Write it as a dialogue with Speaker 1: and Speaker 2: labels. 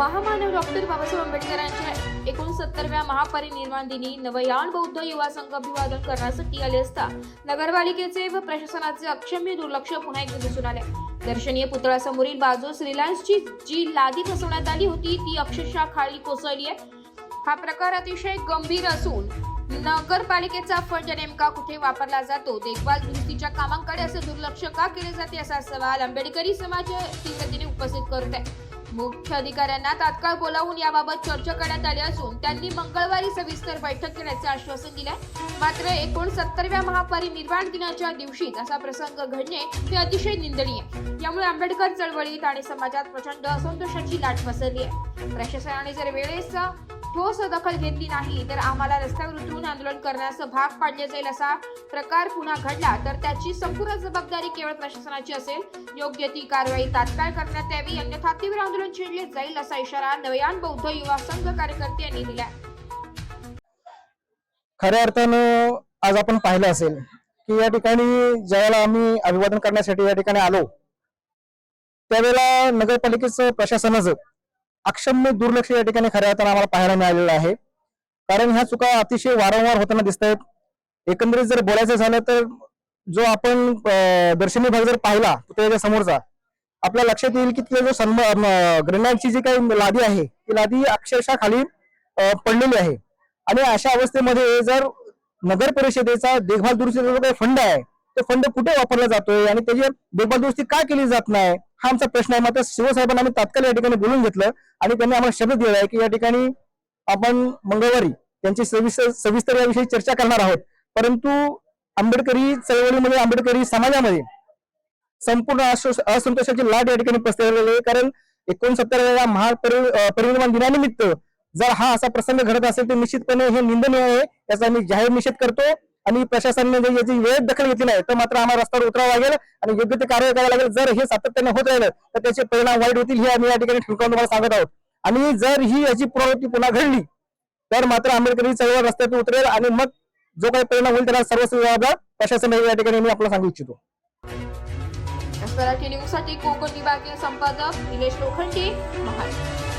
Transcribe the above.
Speaker 1: महामानव डॉक्टर बाबासाहेब आंबेडकरांच्या 69व्या महापरिनिर्वाण दिनी नवयान बौद्ध युवा संघ अभिवादन करण्यासाठी आले असता नगरपालिकेचे व प्रशासनाचे अक्षम्य दुर्लक्ष पुन्हा एकदा दिसून आले। दर्शनीय पुतळ्यासमोरील बाजूस रिलायन्सची जी लादी बसवण्यात आली होती ती अक्षरशः खाली कोसळली आहे। हा प्रकार अतिशय गंभीर असून नगरपालिकेचा फंड नेमका कुठे वापरला जातो, देखभाल दुरुस्तीच्या कामांकडे असे दुर्लक्ष का केले जाते, असा सवाल आंबेडकरी समाज तीव्रतेने उपस्थित करत आहे। मुख्य अधिकाऱ्यांना तात्काळ बोलावून याबाबत चर्चा करण्यात आली असून त्यांनी मंगळवारी सविस्तर बैठक घेण्याचे आश्वासन दिले। मात्र 69व्या महापरिनिर्वाण दिनाच्या दिवशी असा प्रसंग घडणे हे अतिशय निंदनीय। यामुळे आंबेडकर चळवळीत आणि समाजात प्रचंड असंतोषाची लाट पसरली आहे। प्रशासनाने जर वेळेस ठोस दखल घेतली नाही तर आम्हाला रस्त्यावर उतरून आंदोलन करण्यास भाग पाडले जाईल। असा प्रकार पुन्हा घडला तर त्याची संपूर्ण जबाबदारी केवळ प्रशासनाची असेल। योग्य ती कारवाई तात्काळ करण्यात यावी, अन्यथा तीव्र आंदोलन छेडले जाईल असा इशारा नवयान बौद्ध युवा संघ कार्यकर्ते यांनी दिला।
Speaker 2: खऱ्या अर्थानं आज आपण पाहिलं असेल की या ठिकाणी ज्यावेळेला आम्ही अभिवादन करण्यासाठी या ठिकाणी आलो त्यावेळेला नगरपालिकेचं प्रशासनाचं अक्षम्य दुर्लक्ष या ठिकाणी खऱ्या अर्थानं आम्हाला पाहायला मिळालेलं आहे। कारण ह्या चुका अतिशय वारंवार होताना दिसत आहेत। एकंदरीत जर बोलायचं झालं तर जो आपण दर्शनी भाग जर पाहिला त्याच्या समोरचा आपल्या लक्षात येईल की जो ग्रेनाइटची जी काही लादी आहे ती लादी अक्षरशः खाली पडलेली आहे। आणि अशा अवस्थेमध्ये जर नगर परिषदेचा देखभाल दुरुस्तीचा जो काही फंड आहे तो फंड कुठे वापरला जातोय आणि त्याची देखभाल दुरुस्ती का केली जात नाही हा आमचा प्रश्न आहे। मात्र शिवसाहेबांना आम्ही तात्काळ या ठिकाणी बोलून घेतलं आणि त्यांनी आम्हाला शब्द दिला आहे की या ठिकाणी आपण मंगळवारी त्यांची सविस्तर याविषयी चर्चा करणार आहोत। परंतु आंबेडकरी चळवळीमध्ये आंबेडकरी समाजामध्ये संपूर्ण असंतोषाची लाट या ठिकाणी पसरलेली आहे। कारण 69व्या महापरिनिर्वाण दिनानिमित्त जर हा असा प्रसंग घडत असेल तर निश्चितपणे हे निंदनीय आहे। याचा मी जाहीर निषेध करतो आणि प्रशासनाने याची वेळेत दखल घेतली नाही तर मात्र आम्हाला रस्त्यावर उतरावं लागेल आणि योग्य ते कारवाई करावी लागेल। जर हे सातत्याने होत राहिलं तर त्याचे परिणाम वाईट होतील हे आम्ही या ठिकाणी ठणकावून तुम्हाला सांगत आहोत। आणि जर ही याची पुनरावृत्ती पुन्हा घडली तर मात्र आंबेडकरी चळवळ रस्त्यात उतरेल आणि मग जो काही परिणाम होईल त्याला सर्वस्व जबाबदार प्रशासन या ठिकाणी मी आपल्याला सांगू इच्छितो।
Speaker 1: न्यूजसाठी कोकण विभागीय संपादक निलेश लोखंडे, महाराष्ट्र।